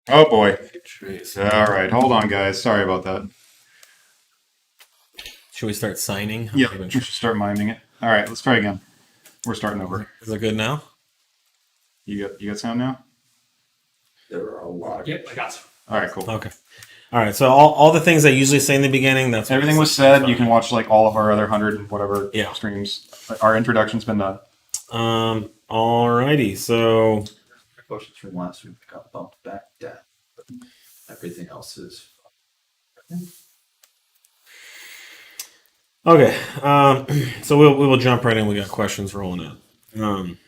Oh boy. Trace. All right, hold on, guys. Sorry about that. Should we start signing? Yeah, we should start miming it. All right, let's try again. We're starting over. Is it good now? You got sound now? There are a lot. Yep, I got some. All right, cool. Okay. All right. So all the things I usually say in the beginning. That's what Everything I was said. said. You can watch like all of our other 100 and whatever Yeah. streams. Our introduction's been done. Alrighty. So Questions from last week got bumped back down. But everything else is. okay. So we will jump right in. We got questions rolling in.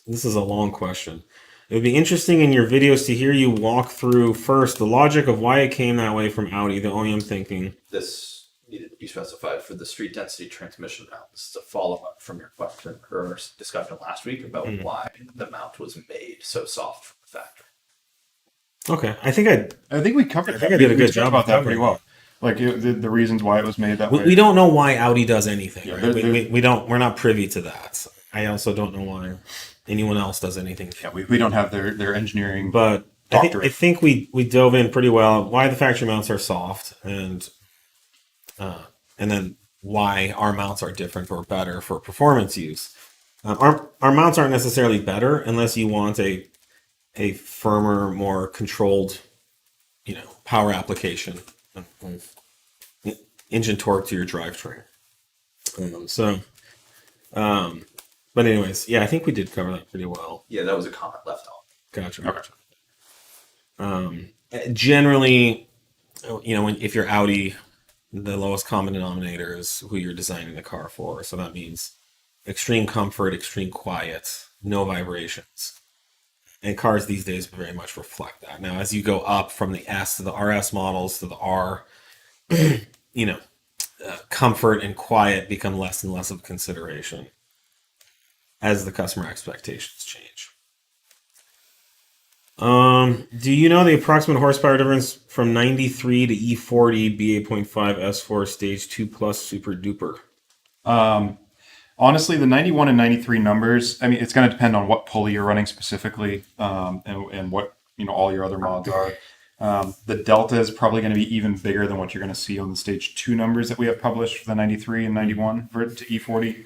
This is a long question. It would be interesting in your videos to hear you walk through first the logic of why it came that way from Audi, the OEM thinking. This needed to be specified for the street density transmission mount. This is a follow-up from your question or discussion last week about why the mount was made so soft from the factory. Okay. I think we covered. I did a good job about that covering pretty well. Like the reasons why it was made that way. we don't know why Audi does anything. Yeah, right? We're not privy to that. I also don't know why anyone else does anything. Yeah, we don't have their engineering. But I think we dove in pretty well why the factory mounts are soft and then why our mounts are different or better for performance use. Our mounts aren't necessarily better unless you want a firmer, more controlled, power application, engine torque to your drivetrain. But anyways, yeah, I think we did cover that pretty well. Yeah, that was a comment left on. Gotcha. Generally, if you're Audi, the lowest common denominator is who you're designing the car for. So that means extreme comfort, extreme quiet, no vibrations. And cars these days very much reflect that. Now, as you go up from the S to the RS models to the R, comfort and quiet become less and less of a consideration as the customer expectations change. Do you know the approximate horsepower difference from 93 to E40 B8.5 S4 Stage 2 Plus SuperDuper? Honestly, the 91 and 93 numbers, I mean, it's going to depend on what pulley you're running specifically, and what, all your other mods are. The delta is probably going to be even bigger than what you're going to see on the stage 2 numbers that we have published for the 93 and 91 to E40.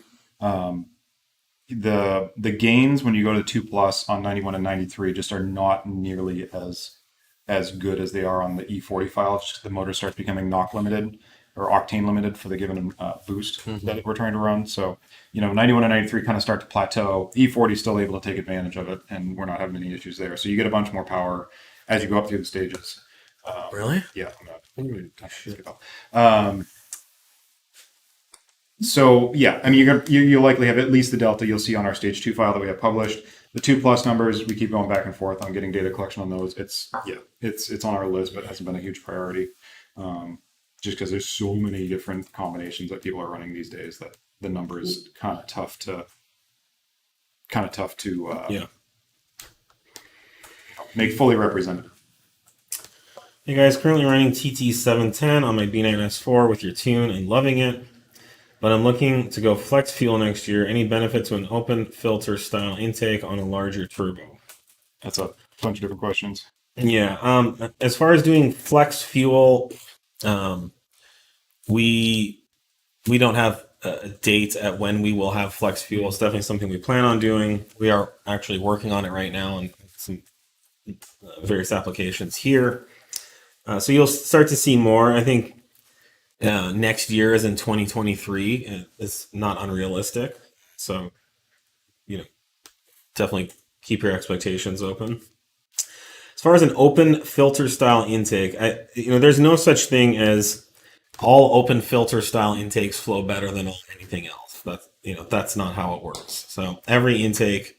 The gains when you go to 2 Plus on 91 and 93 just are not nearly as good as they are on the E40 file. Just the motor starts becoming knock limited or octane limited for the given boost that we're trying to run. So, 91 and 93 kind of start to plateau. E40 is still able to take advantage of it, and we're not having any issues there. So you get a bunch more power as you go up through the stages. Really? Yeah. So yeah, I mean, you'll likely have at least the delta you'll see on our stage 2 file that we have published. The 2 Plus numbers, we keep going back and forth on getting data collection on those. It's on our list, but hasn't been a huge priority. Just because there's so many different combinations that people are running these days that the number is kind of tough to make fully representative. Hey guys, currently running TT710 on my B9 S4 with your tune and loving it. But I'm looking to go flex fuel next year. Any benefit to an open filter style intake on a larger turbo? That's a bunch of different questions. Yeah. As far as doing flex fuel, we don't have a date at when we will have flex fuel. It's definitely something we plan on doing. We are actually working on it right now in some various applications here. So you'll start to see more. I think next year is in 2023. It's not unrealistic. So, definitely keep your expectations open. As far as an open filter style intake, there's no such thing as all open filter style intakes flow better than anything else. That's not how it works. So every intake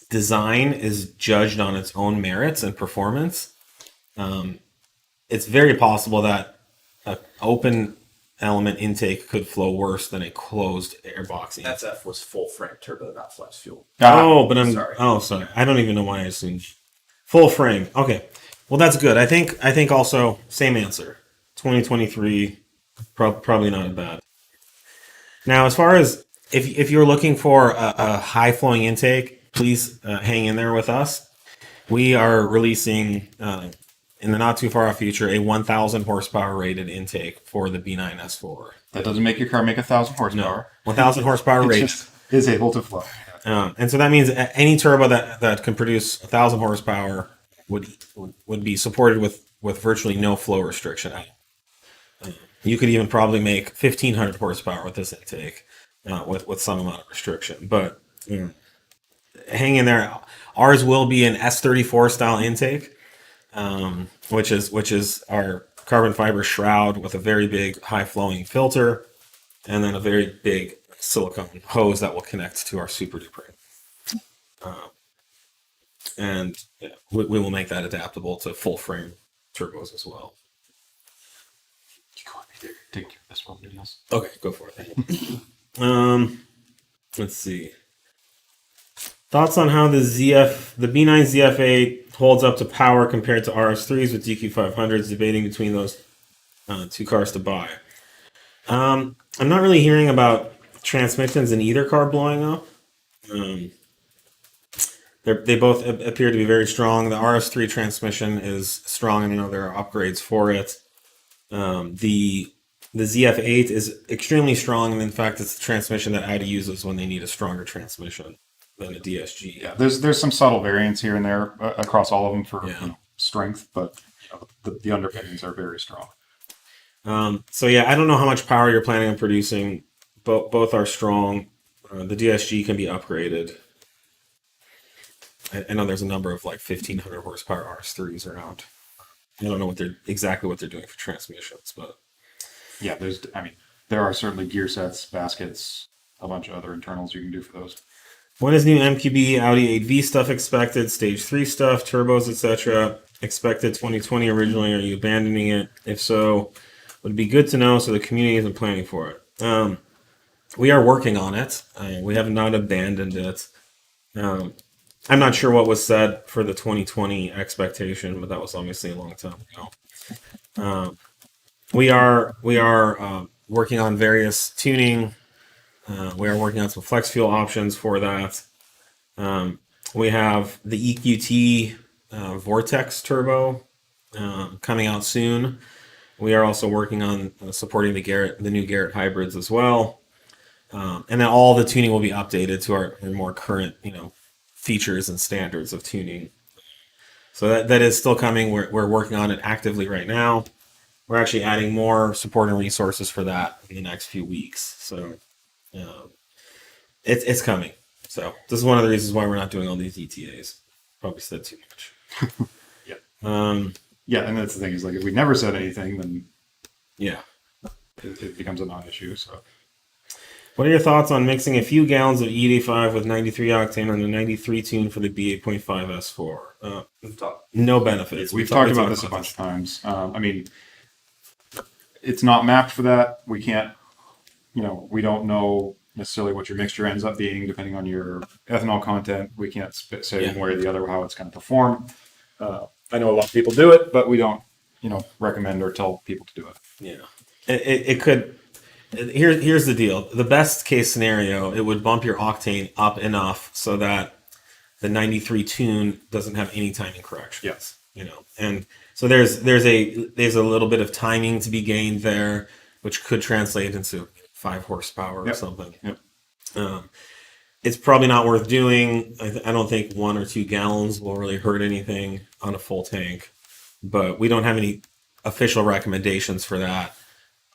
design is judged on its own merits and performance. It's very possible that an open element intake could flow worse than a closed airbox intake. SF was full frame turbo, not flex fuel. Sorry. Oh, sorry. I don't even know why I assumed full frame. Okay. Well, that's good. I think also same answer. 2023, probably not bad. Now, as far as if you're looking for a high flowing intake, please hang in there with us. we are releasing in the not too far off future a 1,000 horsepower rated intake for the B9 S4. That doesn't make your car make 1,000 horsepower. No, 1,000 horsepower It rated. just is able to fly. And so that means any turbo that can produce 1,000 horsepower would be supported with virtually no flow restriction. You could even probably make 1,500 horsepower with this intake with some amount of restriction. But hang in there. Ours will be an S34 style intake, which is our carbon fiber shroud with a very big high flowing filter, and then a very big silicone hose that will connect to our SuperDuper. And we will make that adaptable to full frame turbos as well. Take this one, Dennis. Okay, go for it. Let's see. Thoughts on how the B9 ZF8 holds up to power compared to RS3s with DQ500s, debating between those two cars to buy. I'm not really hearing about transmissions in either car blowing up. They both appear to be very strong. The RS3 transmission is strong, and I know there are upgrades for it. The ZF8 is extremely strong, and in fact, it's the transmission that Audi uses when they need a stronger transmission than a DSG. Yeah, there's some subtle variance here and there across all of them for strength, but the underpinnings are very strong. So yeah, I don't know how much power you're planning on producing. Both are strong. The DSG can be upgraded. I know there's a number of like 1,500 horsepower RS3s around. I don't know exactly what they're doing for transmissions, but yeah, there are certainly gear sets, baskets, a bunch of other internals you can do for those. when is new MQB Audi 8V stuff expected? Stage 3 stuff, turbos, etc. Expected 2020 originally. Are you abandoning it? If so, would be good to know so the community isn't planning for it. We are working on it. We have not abandoned it. I'm not sure what was said for the 2020 expectation, but that was obviously a long time ago. We are working on various tuning. We are working on some flex fuel options for that. We have the EQT Vortex turbo coming out soon. We are also working on supporting the new Garrett hybrids as well. And then all the tuning will be updated to our more current, features and standards of tuning. So that is still coming. We're working on it actively right now. We're actually adding more support and resources for that in the next few weeks. So it's coming. So this is one of the reasons why we're not doing all these ETAs. Probably said too much. Yeah. Yeah, and that's the thing is like if we never said anything, then it becomes a non-issue. So. What are your thoughts on mixing a few gallons of E85 with 93 octane on the 93 tune for the B8.5 S4? No benefits. We've talked about this a bunch of times. It's not mapped for that. We can't, we don't know necessarily what your mixture ends up being depending on your ethanol content. We can't say one way or the other how it's going to perform. I know a lot of people do it, but we don't, recommend or tell people to do it. Yeah, it could. Here's the deal. The best case scenario, it would bump your octane up enough so that the 93 tune doesn't have any timing corrections. Yes. And so there's a little bit of timing to be gained there, which could translate into 5 horsepower or something. Yep. It's probably not worth doing. I don't think 1 or 2 gallons will really hurt anything on a full tank, but we don't have any official recommendations for that.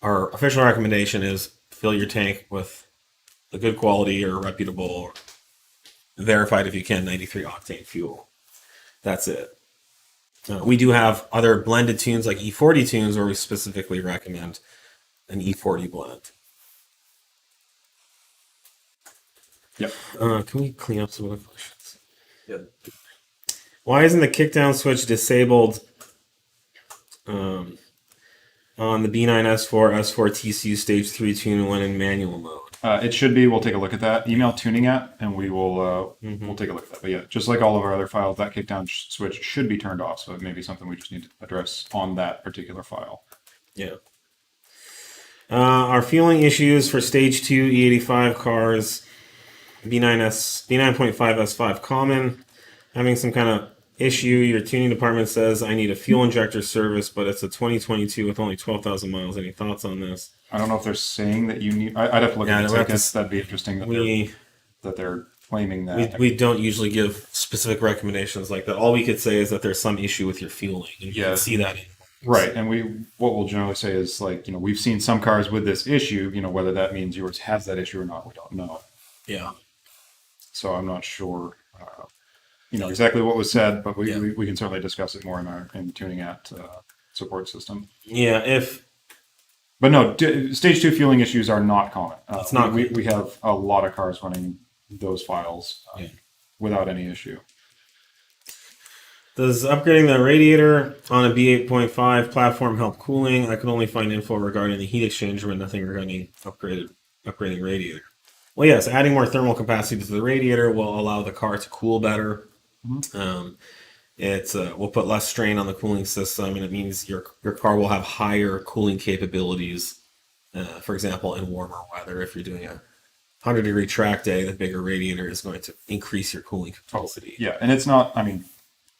Our official recommendation is fill your tank with a good quality or reputable, or verified if you can, 93 octane fuel. That's it. We do have other blended tunes like E40 tunes where we specifically recommend an E40 blend. Yep. Can we clean up some of the questions? Yeah. Why isn't the kickdown switch disabled on the B9 S4 TCU Stage 3 tune when in manual mode? It should be. We'll take a look at that. Email tuning at, and we will we'll take a look at that. But yeah, just like all of our other files, that kickdown switch should be turned off. So it may be something we just need to address on that particular file. Yeah. Are fueling issues for Stage 2 E85 cars B9.5 S5 common? Having some kind of issue. Your tuning department says I need a fuel injector service, but it's a 2022 with only 12,000 miles. Any thoughts on this? I don't know if they're saying that you need. I'd have to look Yeah, at we'll the have to tickets. That'd be interesting that they're claiming that. We don't usually give specific recommendations like that. All we could say is that there's some issue with your fueling, and you can see that. Right, and what we'll generally say is like, we've seen some cars with this issue. Whether that means yours has that issue or not, we don't know. Yeah. So I'm not sure, exactly what was said, but we can certainly discuss it more in the tuning at support system. Yeah, But no, stage 2 fueling issues are not common. It's not. We have a lot of cars running those files without any issue. Does upgrading the radiator on a B8.5 platform help cooling? I could only find info regarding the heat exchanger, but nothing regarding upgrading radiator. Well, yes, adding more thermal capacity to the radiator will allow the car to cool better. Mm-hmm. Will put less strain on the cooling system, and it means your car will have higher cooling capabilities. For example, in warmer weather, if you're doing a 100-degree track day, the bigger radiator is going to increase your cooling capacity. Yeah, and it's not.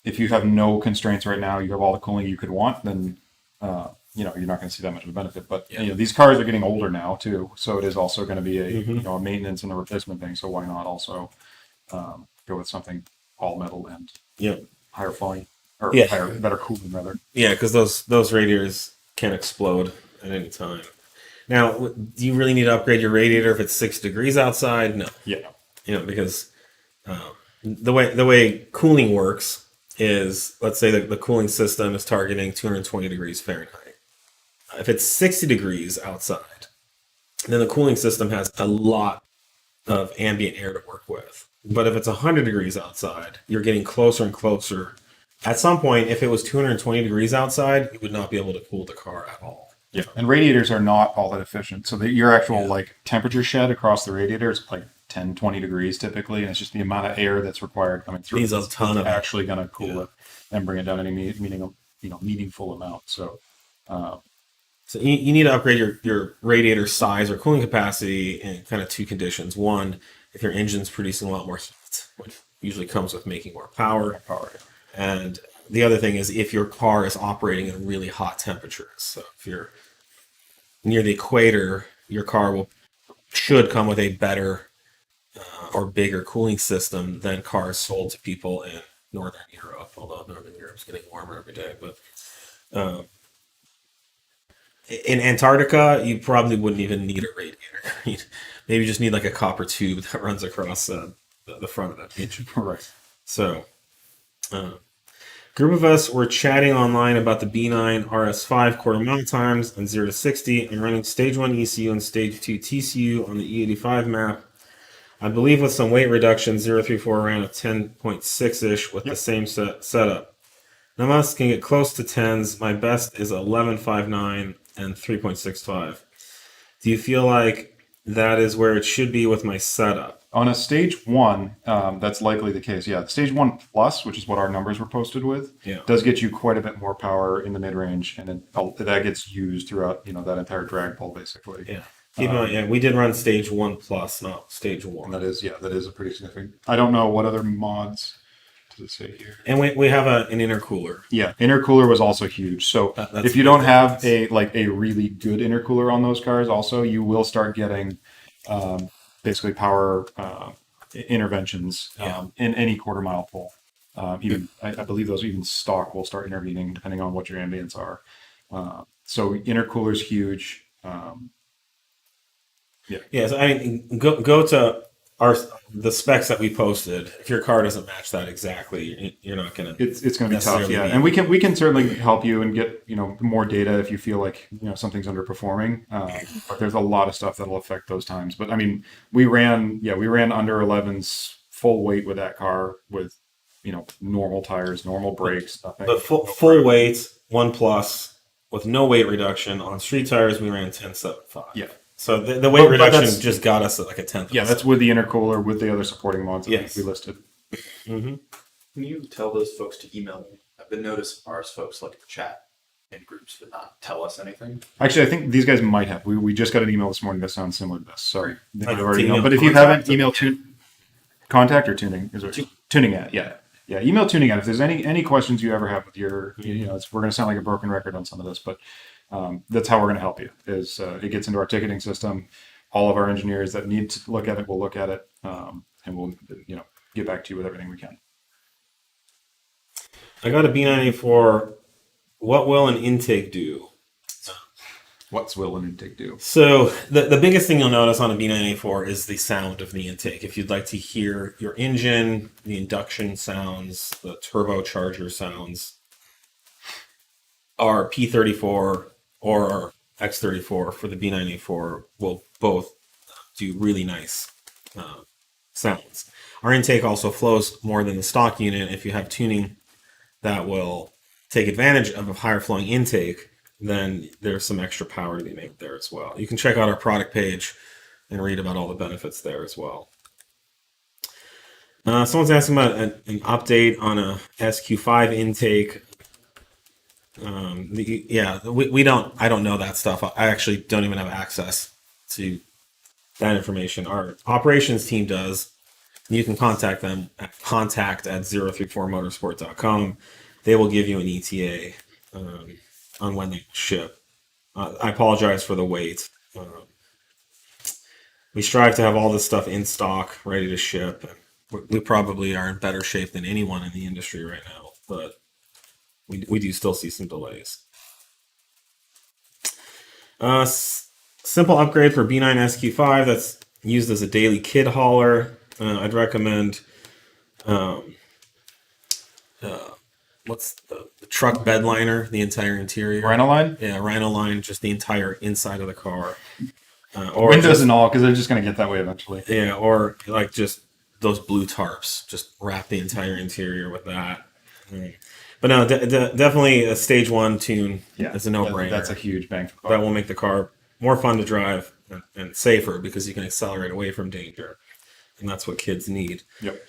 If you have no constraints right now, you have all the cooling you could want, then you're not going to see that much of a benefit. But these cars are getting older now too, so it is also going to be a maintenance and a replacement thing. So why not also go with something all metal and higher volume or better cooling rather? Yeah, because those radiators can explode at any time. Now, do you really need to upgrade your radiator if it's 6 degrees outside? No. Yeah. Because the way cooling works is, let's say that the cooling system is targeting 220 degrees Fahrenheit. If it's 60 degrees outside, then the cooling system has a lot of ambient air to work with. But if it's 100 degrees outside, you're getting closer and closer. At some point, if it was 220 degrees outside, you would not be able to cool the car at all. Yeah, and radiators are not all that efficient. So your actual temperature shed across the radiator is like 10, 20 degrees typically, and it's just the amount of air that's required coming through. Needs a ton of actually going to cool it and bring it down any meaningful amount. So, so you need to upgrade your radiator size or cooling capacity in kind of 2 conditions. One, if your engine's producing a lot more heat, which usually comes with making more power. And the other thing is if your car is operating in really hot temperatures. So if you're near the equator, your car should come with a better or bigger cooling system than cars sold to people in Northern Europe, although Northern Europe's getting warmer every day. But in Antarctica, you probably wouldn't even need a radiator. You'd maybe just need like a copper tube that runs across the front of it. Right. So, group of us were chatting online about the B9 RS5 quarter mile times and 0 to 60. I'm running stage 1 ECU and stage 2 TCU on the E85 map. I believe with some weight reduction, 034 ran a 10.6-ish with the same setup. None of us can get close to 10s. My best is 11.59 and 3.65. Do you feel like that is where it should be with my setup? On a stage 1, that's likely the case. Yeah, stage 1 plus, which is what our numbers were posted with, does get you quite a bit more power in the mid-range, and that gets used throughout that entire drag pull basically. Yeah. Keep in mind, we did run stage 1 plus, not stage 1. That is a pretty significant. I don't know what other mods does it say here. And we have an intercooler. Yeah, intercooler was also huge. So if you don't have a really good intercooler on those cars, also you will start getting basically power interventions in any quarter mile pull. I believe those even stock will start intervening depending on what your ambients are. So intercooler's huge. Yes, I mean, go to the specs that we posted. If your car doesn't match that exactly, you're not gonna. It's gonna be tough, and we can certainly help you and get more data if you feel like something's underperforming. But there's a lot of stuff that'll affect those times. But I mean, we ran under 11s full weight with that car with normal tires, normal brakes, nothing. But full weight 1 plus with no weight reduction on street tires, we ran 10.75. Yeah. So the weight reduction just got us at like a 10th. Yeah, that's with the intercooler, with the other supporting mods that we listed. Mm-hmm. Can you tell those folks to email me? I've been noticing ours folks like to chat in groups but not tell us anything. Actually, I think these guys might have. We just got an email this morning that sounds similar to this. Sorry. They might have already email known. But if you haven't, email contact or tuning. Is there tuning at? Yeah. yeah, email tuning out if there's any questions you ever have with your, we're going to sound like a broken record on some of this, but that's how we're going to help you. Is it gets into our ticketing system. All of our engineers that need to look at it will look at it, and we'll get back to you with everything we can. I got a B9 A4. What will an intake do? What's will an intake do? So the biggest thing you'll notice on a B9 A4 is the sound of the intake. If you'd like to hear your engine, the induction sounds, the turbocharger sounds, our P34 or our X34 for the B9 A4 will both do really nice sounds. Our intake also flows more than the stock unit. If you have tuning that will take advantage of a higher flowing intake, then there's some extra power to be made there as well. You can check out our product page and read about all the benefits there as well. Someone's asking about an update on a SQ5 intake. I don't know that stuff. I actually don't even have access to that information. Our operations team does. You can contact them at contact@034motorsport.com. They will give you an ETA on when they ship. I apologize for the wait. We strive to have all this stuff in stock, ready to ship. We probably are in better shape than anyone in the industry right now, but we do still see some delays. Simple upgrade for B9 SQ5 that's used as a daily kid hauler. I'd recommend what's the truck bed liner, the entire interior. Rhino line? Yeah, Rhino line, just the entire inside of the car. Or Windows just, and all, because they're just going to get that way eventually. yeah, or like just those blue tarps. Just wrap the entire interior with that. But no, definitely a stage 1 tune is a no-brainer. That's a huge bang for the buck. That will make the car more fun to drive and safer because you can accelerate away from danger. And that's what kids need. Yep.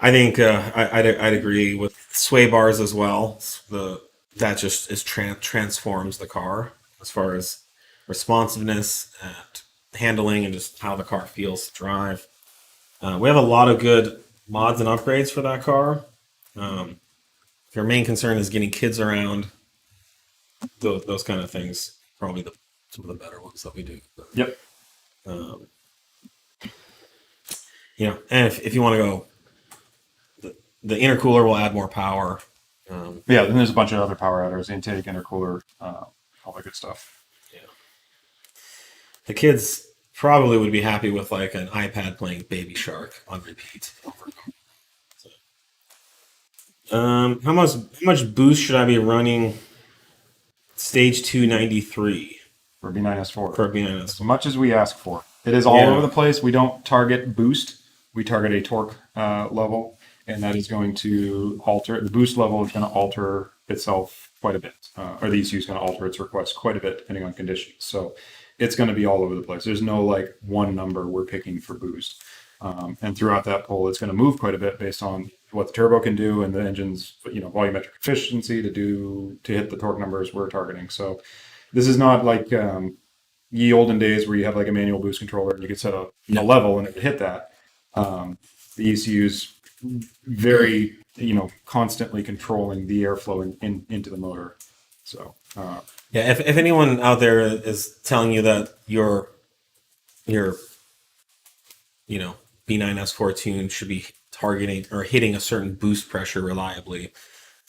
I think I'd agree with sway bars as well. That just transforms the car as far as responsiveness and handling and just how the car feels to drive. We have a lot of good mods and upgrades for that car. If your main concern is getting kids around, those kind of things, probably some of the better ones that we do. But, Yep. And if you want to go, the intercooler will add more power. Then there's a bunch of other power adders, intake, intercooler, all that good stuff. Yeah. The kids probably would be happy with like an iPad playing Baby Shark on repeat. How much boost should I be running stage 293 For B9 S4. for B9 As much as we ask for. It is all over the place. We don't target boost. We target a torque level, and that is going to alter. The boost level is going to alter itself quite a bit, or the ECU is going to alter its request quite a bit depending on conditions. So it's going to be all over the place. There's no like one number we're picking for boost. And throughout that poll, it's going to move quite a bit based on what the turbo can do and the engine's volumetric efficiency to hit the torque numbers we're targeting. So this is not like ye olden days where you have like a manual boost controller and you could set a level and it would hit that. The ECU's very constantly controlling the airflow into the motor. So if anyone out there is telling you that your B9 S4 tune should be targeting or hitting a certain boost pressure reliably,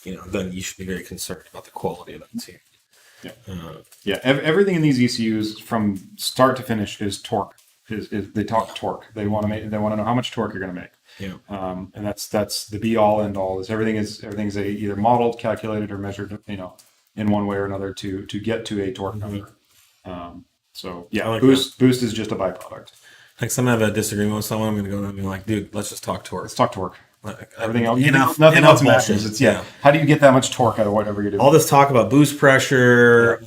then you should be very concerned about the quality of that tune. Everything in these ECUs from start to finish is torque. They talk torque. They want to know how much torque you're going to make. Yeah. And that's the be all end all. Is everything's either modeled, calculated, or measured, in one way or another to get to a torque number. Boost is just a byproduct. Like some have a disagreement with someone, I'm going to go and be like, dude, let's just talk torque. Let's talk torque. Like, Everything else, enough nothing else bullshit. matters. It's how do you get that much torque out of whatever you're doing? All this talk about boost pressure,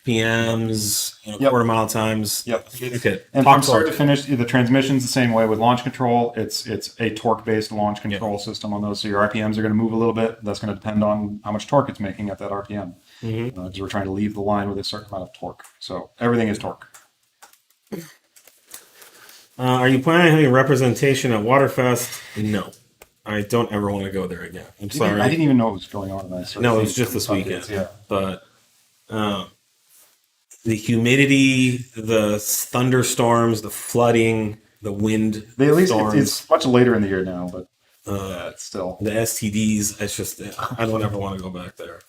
RPMs, quarter mile times. Okay. And from start to finish, the transmission's the same way with launch control. It's a torque-based launch control system on those. So your RPMs are going to move a little bit. That's going to depend on how much torque it's making at that RPM. Because we're trying to leave the line with a certain amount of torque. So everything is torque. Are you planning on having representation at Waterfest? No. I don't ever want to go there again. I'm I sorry. didn't even know what was going on. I started No, it was seeing just this some weekend. updates, Yeah. But the humidity, the thunderstorms, the flooding, the wind They, at least storms, it's much later in the year now, but yeah, it's still. the STDs. It's just I don't ever want to go back there.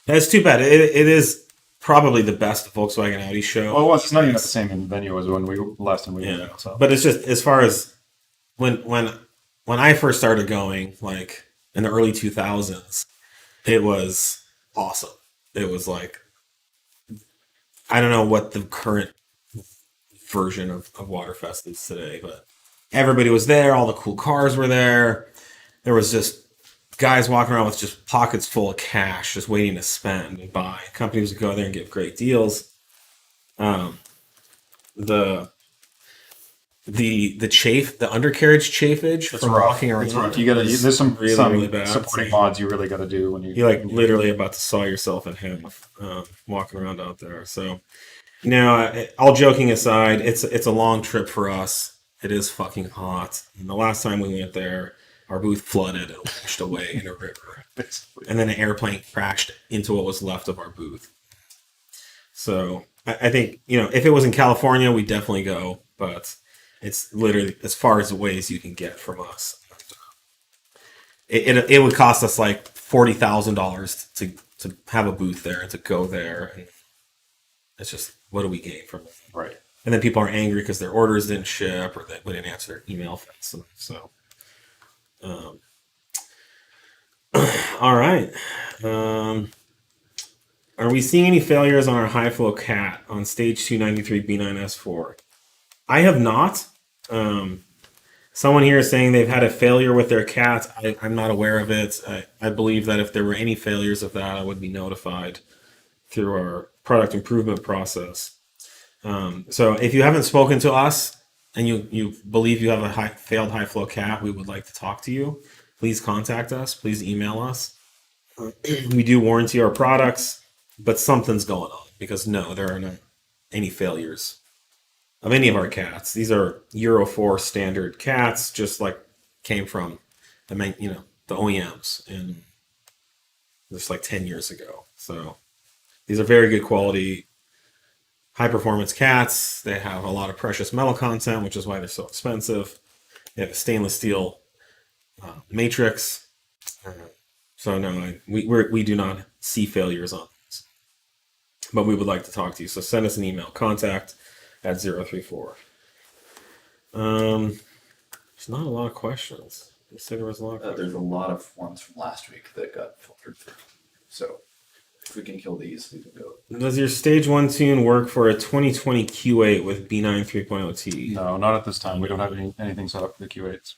It's too bad. It is probably the best Volkswagen Audi show. Well, it's not even at the same venue as when we last time we went. Yeah, There, so. but it's just as far as when I first started going, like in the early 2000s, it was awesome. It was like I don't know what the current version of Waterfest is today, but everybody was there. All the cool cars were there. There was just guys walking around with just pockets full of cash, just waiting to spend and buy. Companies would go there and give great deals. The undercarriage chafage from rough. walking around. It's rough. You gotta. is There's some really bad. supporting mods you really got to do when you. You're like literally about to saw yourself in half walking around out there. So, all joking aside, it's a long trip for us. It is fucking hot. And the last time we went there, our booth flooded and washed away in a river. And then an airplane crashed into what was left of our booth. So I think, if it was in California, we'd definitely go. But it's literally as far as away as you can get from us. It would cost us like $40,000 to have a booth there and to go there. And it's just, what do we gain from it? Right. And then people are angry because their orders didn't ship or they didn't answer their email. So, all right. Are we seeing any failures on our high flow cat on stage 293 B9 S4? I have not. Someone here is saying they've had a failure with their cat. I'm not aware of it. I believe that if there were any failures of that, I would be notified through our product improvement process. So if you haven't spoken to us and you believe you have a failed high flow cat, we would like to talk to you. Please contact us. Please email us. We do warranty our products, but something's going on because no, there are not any failures of any of our cats. These are Euro 4 standard cats, just like came from the OEMs and just like 10 years ago. So these are very good quality, high performance cats. They have a lot of precious metal content, which is why they're so expensive. They have a stainless steel matrix. So no, we do not see failures on this, but we would like to talk to you. So send us an email, contact@034. There's not a lot of questions. You said there was a lot of questions. There's a lot of ones from last week that got filtered through. So if we can kill these, we can go. Does your stage 1 tune work for a 2020 Q8 with B9 3.0 T? No, not at this time. We don't have anything set up for the Q8s.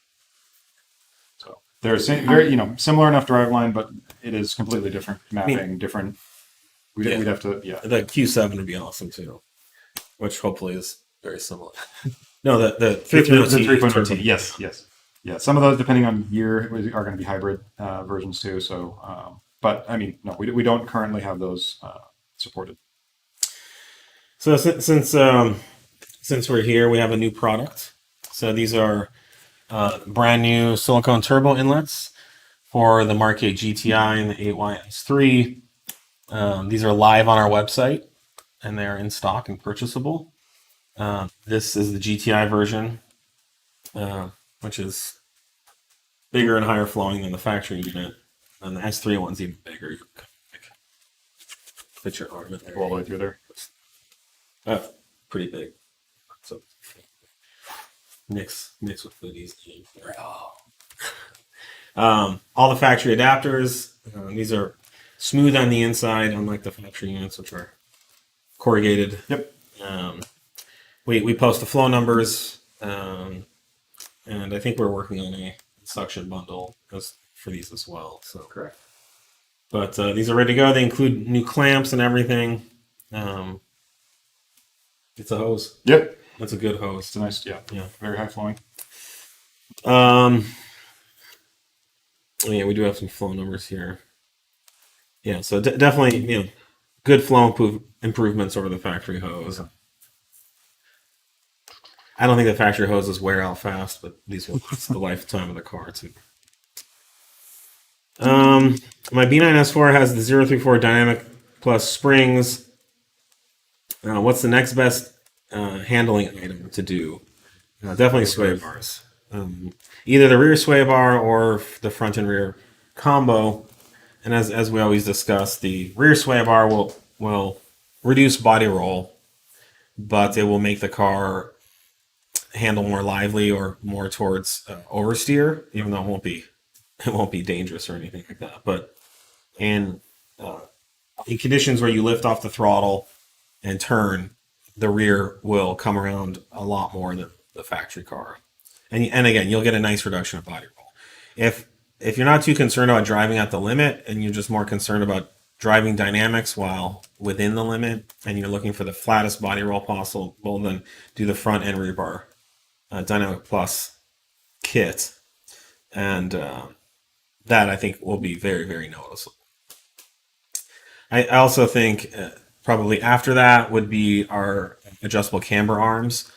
So they're very, similar enough driveline, but it is completely different mapping, different. We'd have to, The Q7 would be awesome too, which hopefully is very similar. No, the 3.0 T. Yes. Yeah, some of those, depending on year, are going to be hybrid versions too. So, but I mean, no, we don't currently have those supported. So since we're here, we have a new product. So these are brand new silicone turbo inlets for the Mark 8 GTI and the 8Y S3. These are live on our website, and they're in stock and purchasable. This is the GTI version, which is bigger and higher flowing than the factory unit. And the S3 one's even bigger. You can fit your arm in there. All the way through there. Pretty big. So mix with hoodies. All the factory adapters. These are smooth on the inside, unlike the factory units, which are corrugated. Yep. We post the flow numbers, and I think we're working on a suction bundle for these as well. So Correct. But these are ready to go. They include new clamps and everything. It's a hose. Yep. That's a good hose. It's a nice, very high flowing. Yeah, we do have some flow numbers here. Yeah, so definitely, good flow improvements over the factory hose. I don't think the factory hoses wear out fast, but these will last the lifetime of the car too. My B9 S4 has the 034 dynamic plus springs. What's the next best handling item to do? Definitely sway bars. Either the rear sway bar or the front and rear combo. And as we always discuss, the rear sway bar will reduce body roll, but it will make the car handle more lively or more towards oversteer, even though it won't be dangerous or anything like that. But in conditions where you lift off the throttle and turn, the rear will come around a lot more than the factory car. And again, you'll get a nice reduction of body roll. If you're not too concerned about driving at the limit and you're just more concerned about driving dynamics while within the limit and you're looking for the flattest body roll possible, well, then do the front and rear bar Dynamic Plus kit. And that I think will be very, very noticeable. I also think probably after that would be our adjustable camber arms.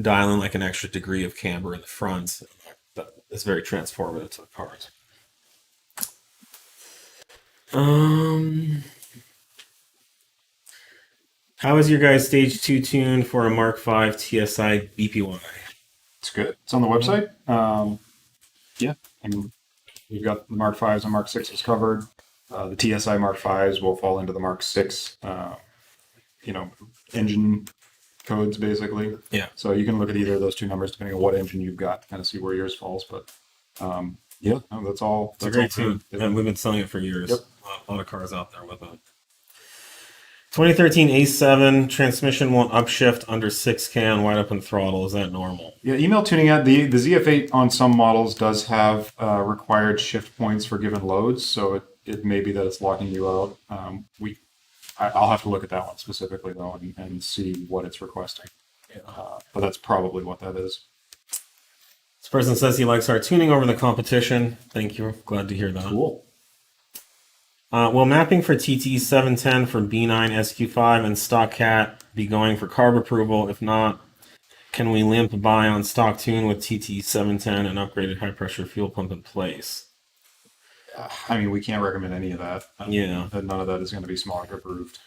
Dial in like an extra degree of camber in the front. It's very transformative to the cars. How is your guys' stage 2 tune for a Mark 5 TSI BPY? It's good. It's on the website. Yeah, I mean, we've got the Mark 5s and Mark 6s covered. The TSI Mark 5s will fall into the Mark 6, engine codes basically. Yeah. So you can look at either of those two numbers depending on what engine you've got, kind of see where yours falls. But yeah, no, that's all. It's a great tune. And we've been selling it for years. Yep. A lot of cars out there with it. 2013 A7 transmission won't upshift under 6K on wide open throttle. Is that normal? Yeah, email tuning out. The ZF8 on some models does have required shift points for given loads, so it may be that it's locking you out. I'll have to look at that one specifically though and see what it's requesting. But that's probably what that is. This person says he likes our tuning over the competition. Thank you. Glad to hear that. Cool. Will mapping for TT 710 for B9 SQ5 and stock cat be going for CARB approval? If not, can we limp buy on stock tune with TT 710 and upgraded high pressure fuel pump in place? I mean, we can't recommend any of that. Yeah. None of that is going to be smog approved.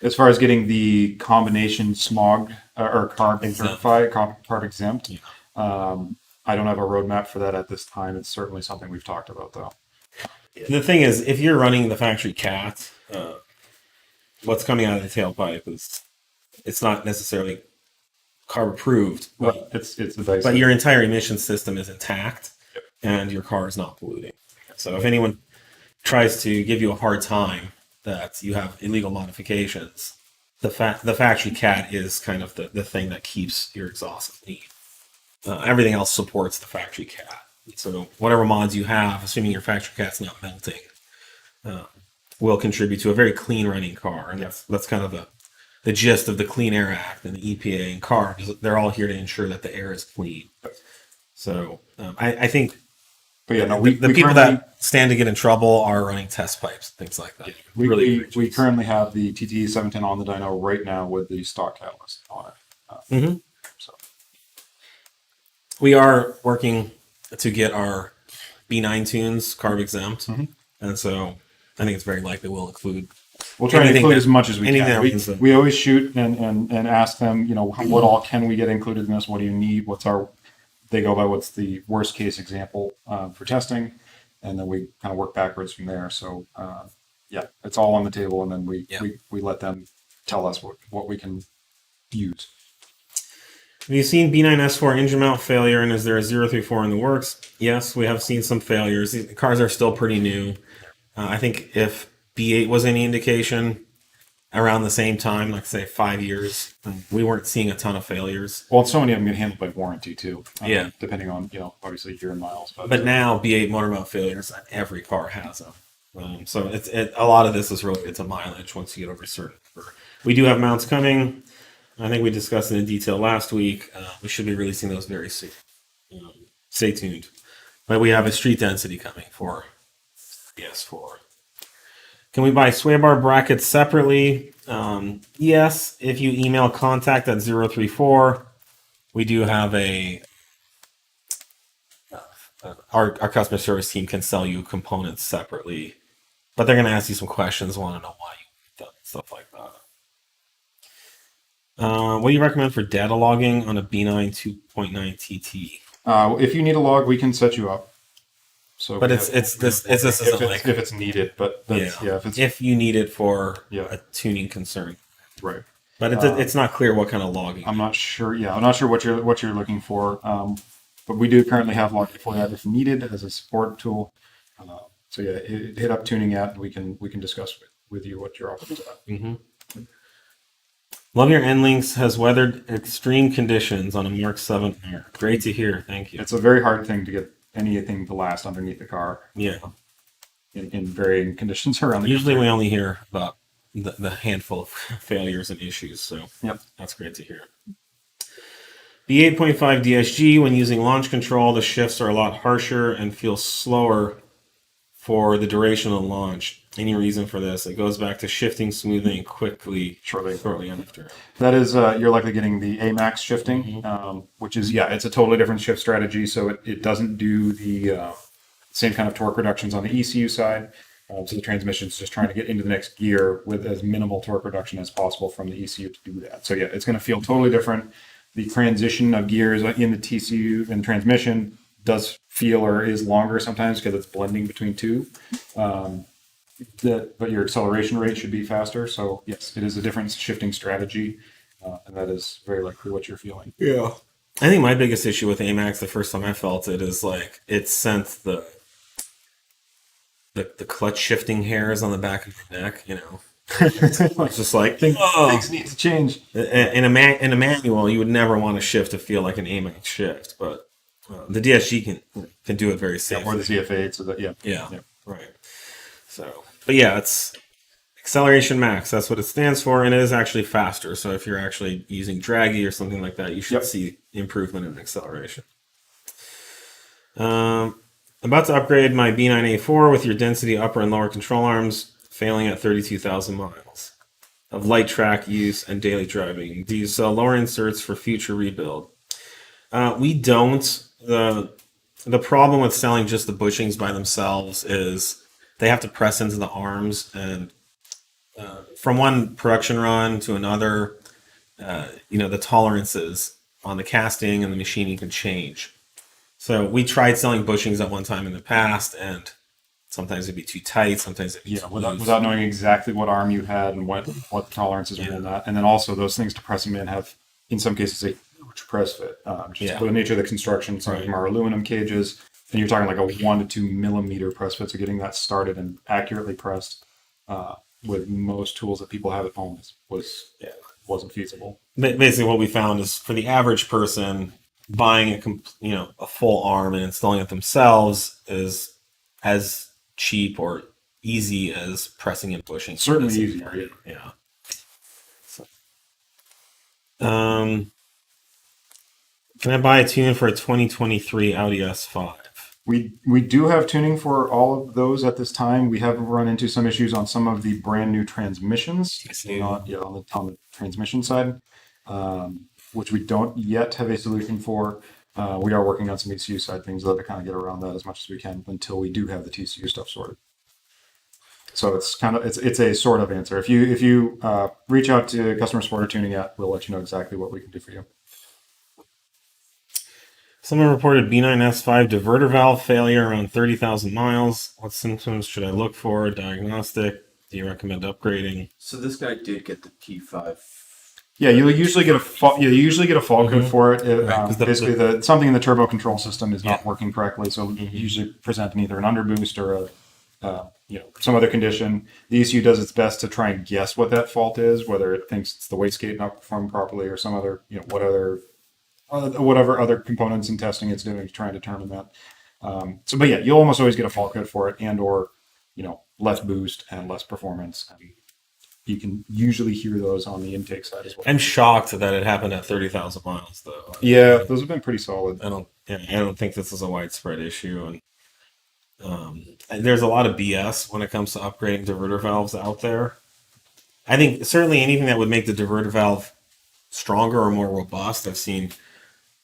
As far as getting the combination smog or CARB certified, CARB exempt, Yeah. I don't have a roadmap for that at this time. It's certainly something we've talked about though. The thing is, if you're running the factory cat, what's coming out of the tailpipe it's not necessarily CARB approved, Well, it's the basic. but your entire emission system is intact and your car is not polluting. So if anyone tries to give you a hard time that you have illegal modifications, the factory cat is kind of the thing that keeps your exhaust clean. Everything else supports the factory cat. So whatever mods you have, assuming your factory cat's not melting, will contribute to a very clean running car. And that's kind of the gist of the Clean Air Act and the EPA and CARB. They're all here to ensure that the air is clean. So I think But yeah, no, the people that stand to get in trouble are running test pipes, things like that. we currently have the TTE 710 on the dyno right now with the stock catalyst on it. So We are working to get our B9 tunes CARB exempt, and so I think it's very likely we'll include. We'll try to include that- as much as we anything can. that means that- We always shoot and ask them, what all can we get included in this? What do you need? They go by what's the worst case example for testing, and then we kind of work backwards from there. So yeah, it's all on the table, and then we let them tell us what we can use. Have you seen B9 S4 engine mount failure, and is there a 034 in the works? Yes, we have seen some failures. The cars are still pretty new. I think if B8 was any indication, around the same time, like say 5 years, we weren't seeing a ton of failures. Well, so many of them get handled by warranty too. Yeah. Depending on, obviously year and miles. But now B8 motor mount failures, every car has them. So a lot of this is related to mileage once you get over a certain number. We do have mounts coming. I think we discussed it in detail last week. We should be releasing those very soon. Stay tuned. But we have a street density coming for the S4. Can we buy sway bar brackets separately? Yes, if you email contact at 034. We do have a our customer service team can sell you components separately, but they're going to ask you some questions, want to know why you want them, stuff like that. What do you recommend for data logging on a B9 2.9 TT? If you need a log, we can set you up. So, But we it's have- this if isn't it's, like if it's needed, but that's, yeah, if it's if you need it for Yeah. a tuning concern. right. But it's not clear what kind of logging. I'm not sure. Yeah, I'm not sure what you're looking for. But we do currently have logging for that if needed as a support tool. So yeah, hit up tuning at, and we can discuss with you what your options are. Love your end links has weathered extreme conditions on a Mark 7R. Great to hear. Thank you. It's a very hard thing to get anything to last underneath the car Yeah. in varying conditions around the Usually country. we only hear about the handful of failures and issues, so Yep. that's great to hear. B8.5 DSG, when using launch control, the shifts are a lot harsher and feel slower for the duration of the launch. Any reason for this? It goes back to shifting smoothly and quickly shortly after. That is, you're likely getting the AMAX shifting, which is, yeah, it's a totally different shift strategy. So it doesn't do the same kind of torque reductions on the ECU side. So the transmission's just trying to get into the next gear with as minimal torque reduction as possible from the ECU to do that. So yeah, it's going to feel totally different. The transition of gears in the TCU and transmission does feel or is longer sometimes because it's blending between two. But your acceleration rate should be faster. So yes, it is a different shifting strategy, and that is very likely what you're feeling. Yeah. I think my biggest issue with AMAX the first time I felt it is like it sent the clutch shifting hairs on the back of your neck, you know. It's just like Things need to change. in a manual you would never want to shift to feel like an AMAX shift, but the DSG can do it very safely. Or the ZF8, so that Yeah, right. So, but yeah, it's acceleration max. That's what it stands for, and it is actually faster. So if you're actually using draggy or something like that, you should see improvement in acceleration. About to upgrade my B9 A4 with your density upper and lower control arms failing at 32,000 miles of light track use and daily driving. Do you sell lower inserts for future rebuild? We don't. The problem with selling just the bushings by themselves is they have to press into the arms, and from one production run to another, the tolerances on the casting and the machining can change. So we tried selling bushings at one time in the past, and sometimes it'd be too tight, sometimes it'd be too loose. without knowing exactly what arm you had and what the tolerances were in that. And then also those things to press them in have, in some cases, a huge press fit. Just for the nature of the construction, some of them are aluminum cages, and you're talking like a 1 to 2 millimeter press fit. So getting that started and accurately pressed with most tools that people have at home wasn't feasible. Basically, what we found is for the average person, buying a full arm and installing it themselves is as cheap or easy as pressing in bushings. Certainly easier. Yeah. So, can I buy a tune for a 2023 Audi S5? We do have tuning for all of those at this time. We have run into some issues on some of the brand new transmissions, on the transmission side, which we don't yet have a solution for. We are working on some ECU side things though to kind of get around that as much as we can until we do have the TCU stuff sorted. So it's a sort of answer. If you reach out to customer support or tuning at, we'll let you know exactly what we can do for you. Someone reported B9 S5 diverter valve failure around 30,000 miles. What symptoms should I look for? Diagnostic. Do you recommend upgrading? So this guy did get the P5. Yeah, you usually get a fault code for it. Right, Basically, something in the turbo control system is not working correctly, so you usually present either an underboost or some other condition. The ECU does its best to try and guess what that fault is, whether it thinks it's the wastegate not performing properly or some other whatever other components and testing it's doing to try and determine that. But yeah, you'll almost always get a fault code for it, and or less boost and less performance. And you can usually hear those on the intake side as well. I'm shocked that it happened at 30,000 miles, though. Yeah, those have been pretty solid. I don't think this is a widespread issue, and there's a lot of BS when it comes to upgrading diverter valves out there. I think certainly anything that would make the diverter valve stronger or more robust. I've seen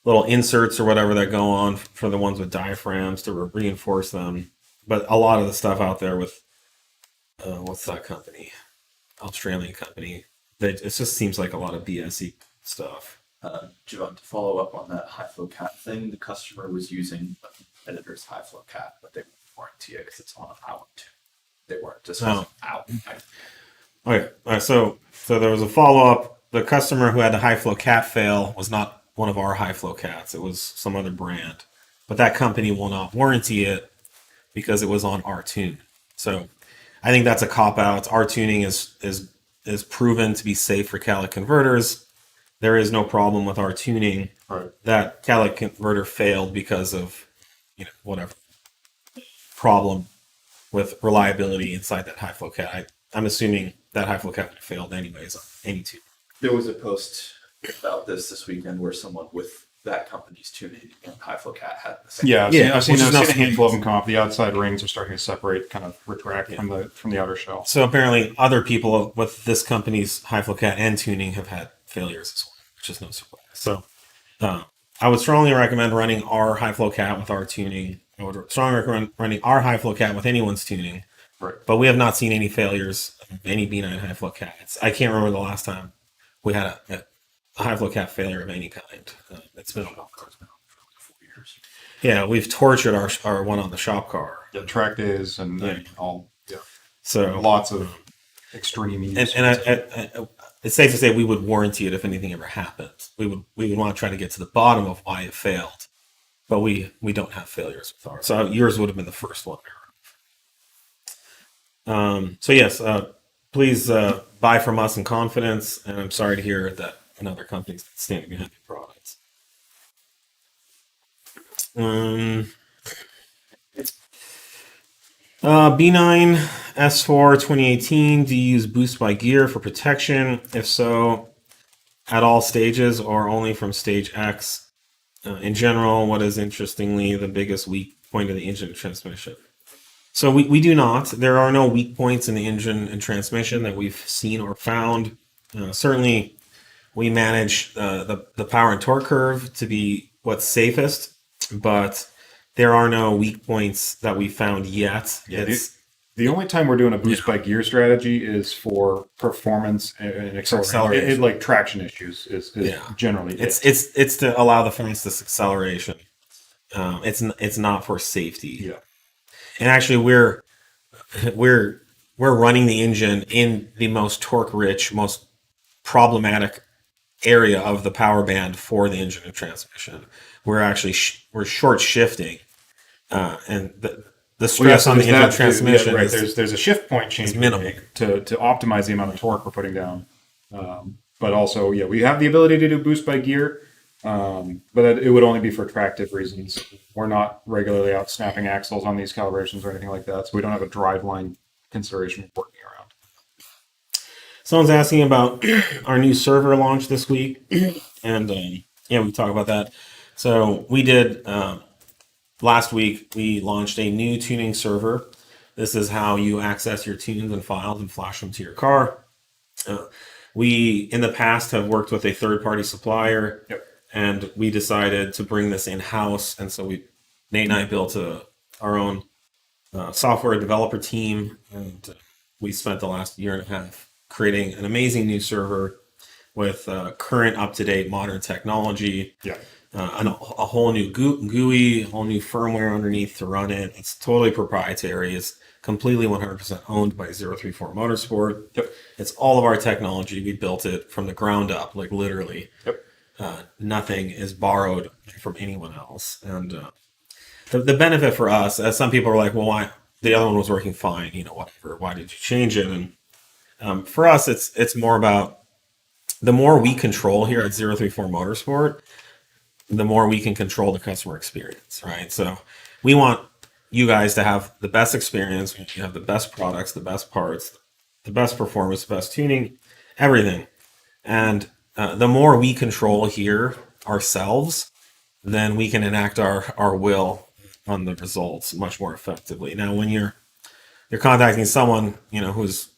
little inserts or whatever that go on for the ones with diaphragms to reinforce them. But a lot of the stuff out there with what's that company? Australian company. That it just seems like a lot of BSE stuff. Javon, to follow up on that high flow cat thing, the customer was using a competitor's high flow cat, but they wouldn't warranty it because it's on a power tune. They weren't just out. Okay, so there was a follow up. The customer who had the high flow cat fail was not one of our high flow cats. It was some other brand, but that company will not warranty it because it was on our tune. So I think that's a cop out. Our tuning is proven to be safe for catalytic converters. There is no problem with our tuning. Right. That catalytic converter failed because of whatever problem with reliability inside that high flow cat. I'm assuming that high flow cat would have failed anyways on any tune. There was a post about this weekend where someone with that company's tuning and high flow cat had the same. Yeah, I've seen which is a handful of them come off. The outside rings are starting to separate, kind of retract from the outer shell. So apparently other people with this company's high flow cat and tuning have had failures as well, which is no surprise. So I would strongly recommend running our high flow cat with our tuning. I would strongly recommend running our high flow cat with anyone's tuning. Right. But we have not seen any failures of any B9 high flow cats. I can't remember the last time we had a high flow cat failure of any kind. It's been a while. 4 years. Yeah, we've tortured our one on the shop car. Yeah, track days and all. Yeah. So Lots of extreme use. and I, it's safe to say we would warranty it if anything ever happened. We would want to try to get to the bottom of why it failed, but we don't have failures with ours. So yours would have been the first one. So yes, please buy from us in confidence, and I'm sorry to hear that another company's standing behind your products. B9 S4 2018, do you use boost by gear for protection? If so, at all stages or only from stage X? In general, what is interestingly the biggest weak point of the engine and transmission? So we do not. There are no weak points in the engine and transmission that we've seen or found. Certainly, we manage the power and torque curve to be what's safest, but there are no weak points that we found yet. Yeah, the only time we're doing a boost by gear strategy is for performance and acceleration. Like traction issues is generally it's to allow the fastest acceleration. It's not for safety. Yeah. And actually, we're running the engine in the most torque-rich, most problematic area of the power band for the engine and transmission. We're actually we're short shifting, and the stress on the engine and transmission. Right. There's a shift point change minimal to optimize the amount of torque we're putting down. But also, we have the ability to do boost by gear. But it would only be for attractive reasons. We're not regularly out snapping axles on these calibrations or anything like that, so we don't have a driveline consideration working around. Someone's asking about our new server launch this week, and we talk about that. So we did last week. We launched a new tuning server. This is how you access your tunes and files and flash them to your car. We in the past have worked with a third-party supplier. Yep. And we decided to bring this in-house. And so Nate and I built our own software developer team. And we spent the last year and a half creating an amazing new server with current, up-to-date, modern technology. Yeah. A whole new GUI, a whole new firmware underneath to run it. It's totally proprietary. It's completely 100% owned by 034 Motorsport. Yep. It's all of our technology. We built it from the ground up, like literally. Yep. Nothing is borrowed from anyone else. And the benefit for us, as some people are like, well, why the other one was working fine, whatever, why did you change it? And for us, it's more about the more we control here at 034 Motorsport, the more we can control the customer experience, right? So we want you guys to have the best experience. You have the best products, the best parts, the best performance, the best tuning, everything. And the more we control here ourselves, then we can enact our will on the results much more effectively. Now, when you're contacting someone, who's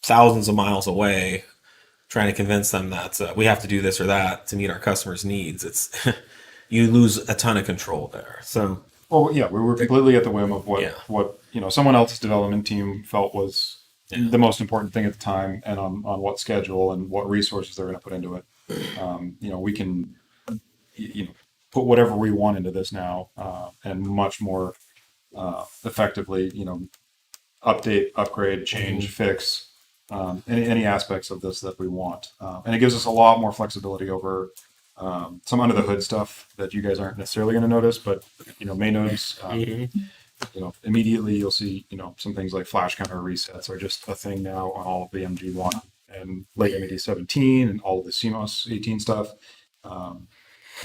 thousands of miles away, trying to convince them that we have to do this or that to meet our customers' needs. It's you lose a ton of control there. So Well, yeah, we were completely at the whim of Yeah. what someone else's development team felt was the most important thing at the time, and on what schedule and what resources they're going to put into it. We can put whatever we want into this now, and much more effectively, update, upgrade, change, fix any aspects of this that we want, and it gives us a lot more flexibility over some under the hood stuff that you guys aren't necessarily going to notice, but may notice. Immediately you'll see some things like flash counter resets are just a thing now on all of the MG1 and late MED 17 and all of the CMOS 18 stuff.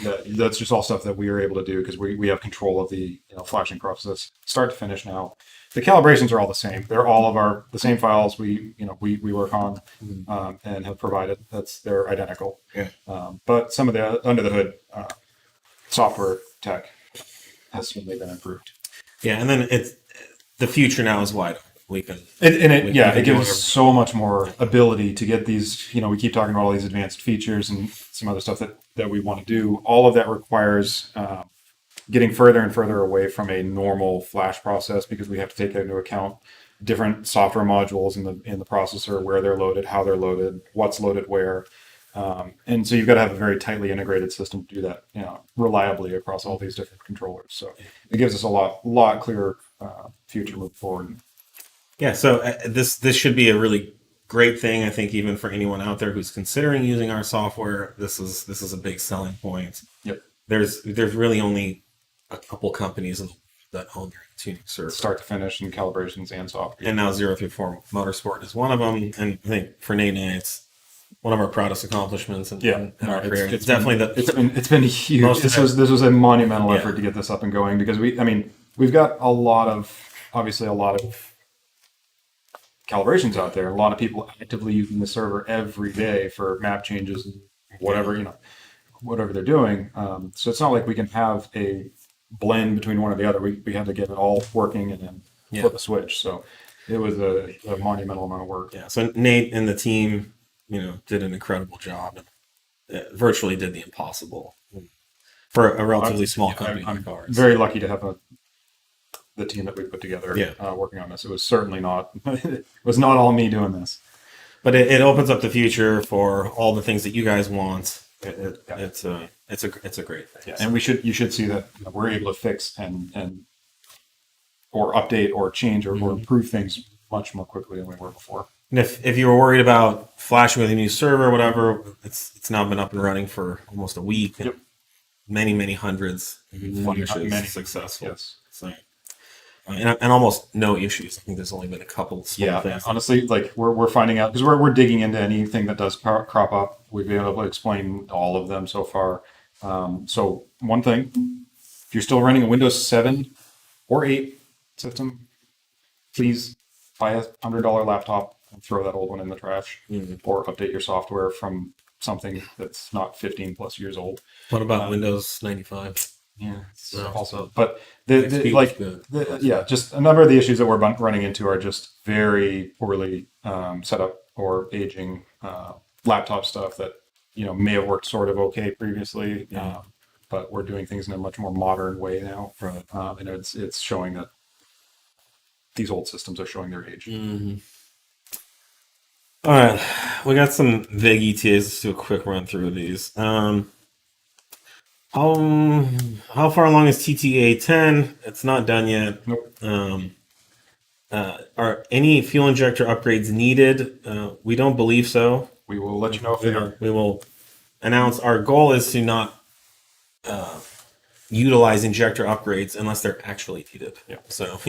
That's just all stuff that we are able to do because we have control of the flashing process start to finish now. The calibrations are all the same. They're all of the same files we work on and have provided. They're identical. Yeah. But some of the under the hood software tech has certainly been improved. yeah, and then the future now is wide open. We can It can do gives us whatever. so much more ability to get these, we keep talking about all these advanced features and some other stuff that we want to do. All of that requires getting further and further away from a normal flash process because we have to take into account different software modules in the processor, where they're loaded, how they're loaded, what's loaded where. And so you've got to have a very tightly integrated system to do that, reliably across all these different controllers. So it gives us a lot clearer future move forward. Yeah, so this should be a really great thing. I think even for anyone out there who's considering using our software, this is a big selling point. Yep. There's really only a couple companies that own their tuning server. Start to finish and calibrations and software. And now 034 Motorsport is one of them. And I think for Nate and I, it's one of our proudest accomplishments in our career. It's definitely it's been huge. This was a monumental effort to get this up and going because we've got a lot of calibrations out there. A lot of people actively using the server every day for map changes and whatever they're doing. So it's not like we can have a blend between one or the other. We had to get it all working and then flip a switch. So it was a monumental amount of work. Yeah. So Nate and the team, did an incredible job. Virtually did the impossible for a relatively small company like ours. Very lucky to have the team that we put together working on this. It was certainly not it was not all me doing this. But it opens up the future for all the things that you guys want. It's a great thing. Yeah, and you should see that we're able to fix and or update or change or improve things much more quickly than we were before. And if you were worried about flashing with a new server or whatever, it's now been up and running for almost a week. Yep. Many hundreds of flashes successful. Yes. So, and almost no issues. I think there's only been a couple small things. Honestly, like we're finding out because we're digging into anything that does crop up. We've been able to explain all of them so far. So one thing, if you're still running a Windows 7 or 8 system, please buy a $100 laptop and throw that old one in the trash, or update your software from something that's not 15 plus years old. What about Windows 95? Yeah, No, also, but just a number of the issues that we're running into are just very poorly set up or aging laptop stuff that may have worked sort of okay previously, but we're doing things in a much more modern way now, and it's showing that these old systems are showing their age. All right, we got some vague ETAs. Let's do a quick run through of these. How far along is TTA 10? It's not done yet. Nope. Are any fuel injector upgrades needed? We don't believe so. We will let you know if they are. We will announce. Our goal is to not utilize injector upgrades unless they're actually needed. Yeah. So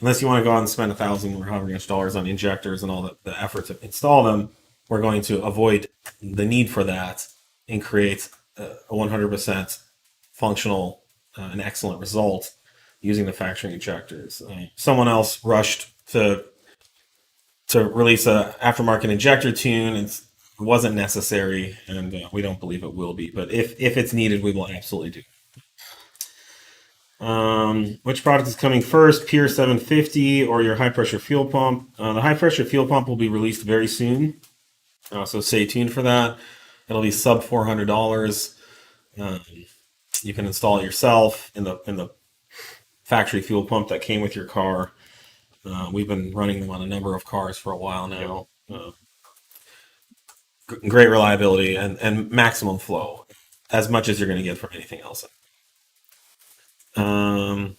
unless you want to go out and spend $1,000 or however much dollars on injectors and all the effort to install them, we're going to avoid the need for that and create a 100% functional and excellent result using the factory injectors. Someone else rushed to release a aftermarket injector tune. It wasn't necessary, and we don't believe it will be. But if it's needed, we will absolutely do. Which product is coming first, Pier 750 or your high pressure fuel pump? The high pressure fuel pump will be released very soon. So stay tuned for that. It'll be sub $400. You can install it yourself in the factory fuel pump that came with your car. We've been running them on a number of cars for a while now. Great reliability and maximum flow, as much as you're going to get from anything else. Any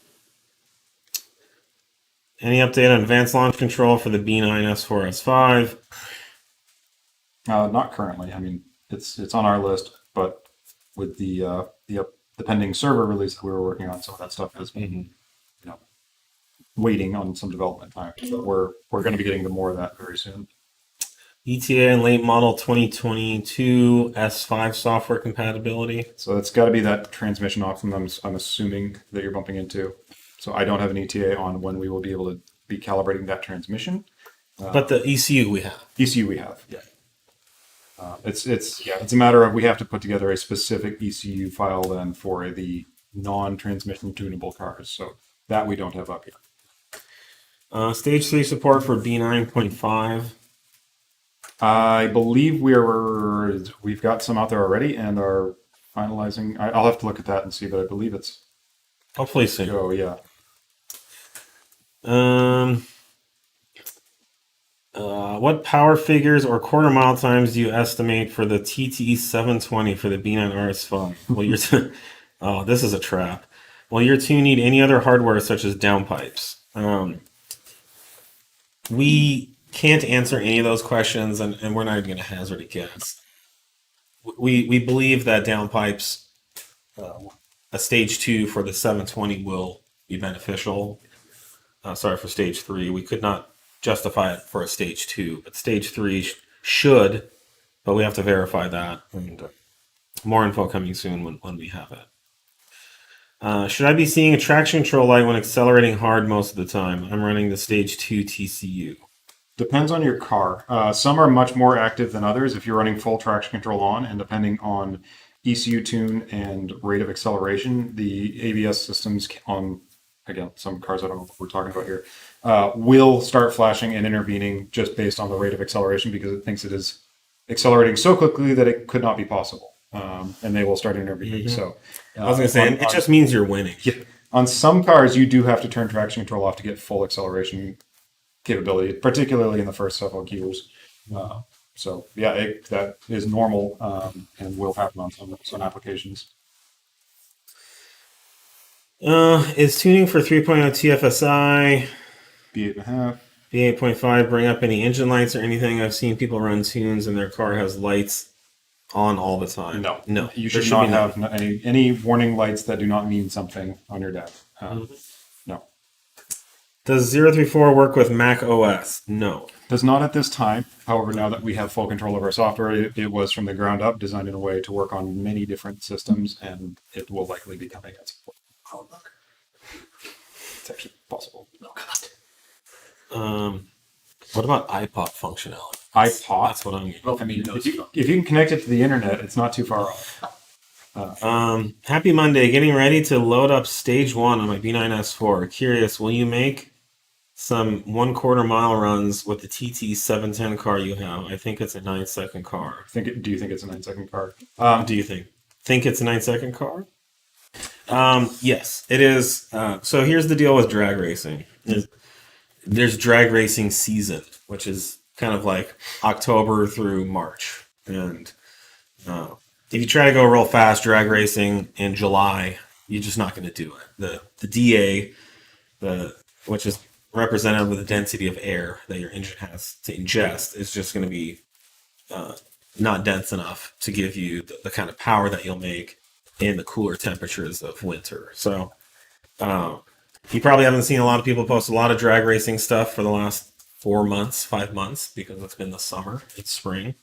update on advanced launch control for the B9 S4 S5? Not currently. I mean, it's on our list, but with the pending server release that we were working on, some of that stuff has been, waiting on some development time. So we're going to be getting to more of that very soon. ETA and late model 2022 S5 software compatibility. So it's got to be that transmission option I'm assuming that you're bumping into. So I don't have an ETA on when we will be able to be calibrating that transmission. But the ECU we have. ECU we have. Yeah. It's a matter of we have to put together a specific ECU file then for the non-transmission tunable cars. So that we don't have up yet. Stage 3 support for B9.5. I believe we've got some out there already and are finalizing. I'll have to look at that and see, but I believe it's. Hopefully soon. Oh yeah. What power figures or quarter mile times do you estimate for the TTE 720 for the B9 RS5? Well, this is a trap. Will your tune need any other hardware such as downpipes? We can't answer any of those questions, and we're not even going to hazard a guess. We believe that downpipes, a stage 2 for the 720 will be beneficial. Sorry, for stage 3. We could not justify it for a stage 2, but stage 3 should, but we have to verify that, and more info coming soon when we have it. Should I be seeing a traction control light when accelerating hard most of the time? I'm running the stage 2 TCU. Depends on your car. Some are much more active than others if you're running full traction control on, and depending on ECU tune and rate of acceleration, the ABS systems on, again, some cars I don't know what we're talking about here, will start flashing and intervening just based on the rate of acceleration because it thinks it is accelerating so quickly that it could not be possible. And they will start intervening. So I was going to say, it just means you're winning. Yeah, on some cars, you do have to turn traction control off to get full acceleration capability, particularly in the first several gears. So yeah, that is normal and will happen on some applications. Is tuning for 3.0 TFSI, B8.5. B8.5 bring up any engine lights or anything? I've seen people run tunes and their car has lights on all the time. No. You should not have any warning lights that do not mean something on your dash. No. Does 034 work with macOS? No. Does not at this time. However, now that we have full control of our software, it was from the ground up designed in a way to work on many different systems, and it will likely be coming at support. Oh, look. It's actually possible. Oh, God. What about iPod functionality? iPod? That's what I'm getting. Well, I mean, if you can connect it to the internet, it's not too far off. Happy Monday. Getting ready to load up stage 1 on my B9 S4. Curious, will you make some 1/4 mile runs with the TT 710 car you have? I think it's a 9-second car. Do you think it's a 9-second car? Do you think it's a 9-second car? Yes, it is. So here's the deal with drag racing. There's drag racing season, which is kind of like October through March. And if you try to go real fast drag racing in July, you're just not going to do it. The DA, which is representative of the density of air that your engine has to ingest, is just going to be not dense enough to give you the kind of power that you'll make in the cooler temperatures of winter. So you probably haven't seen a lot of people post a lot of drag racing stuff for the last 5 months, because it's been the summer, it's spring.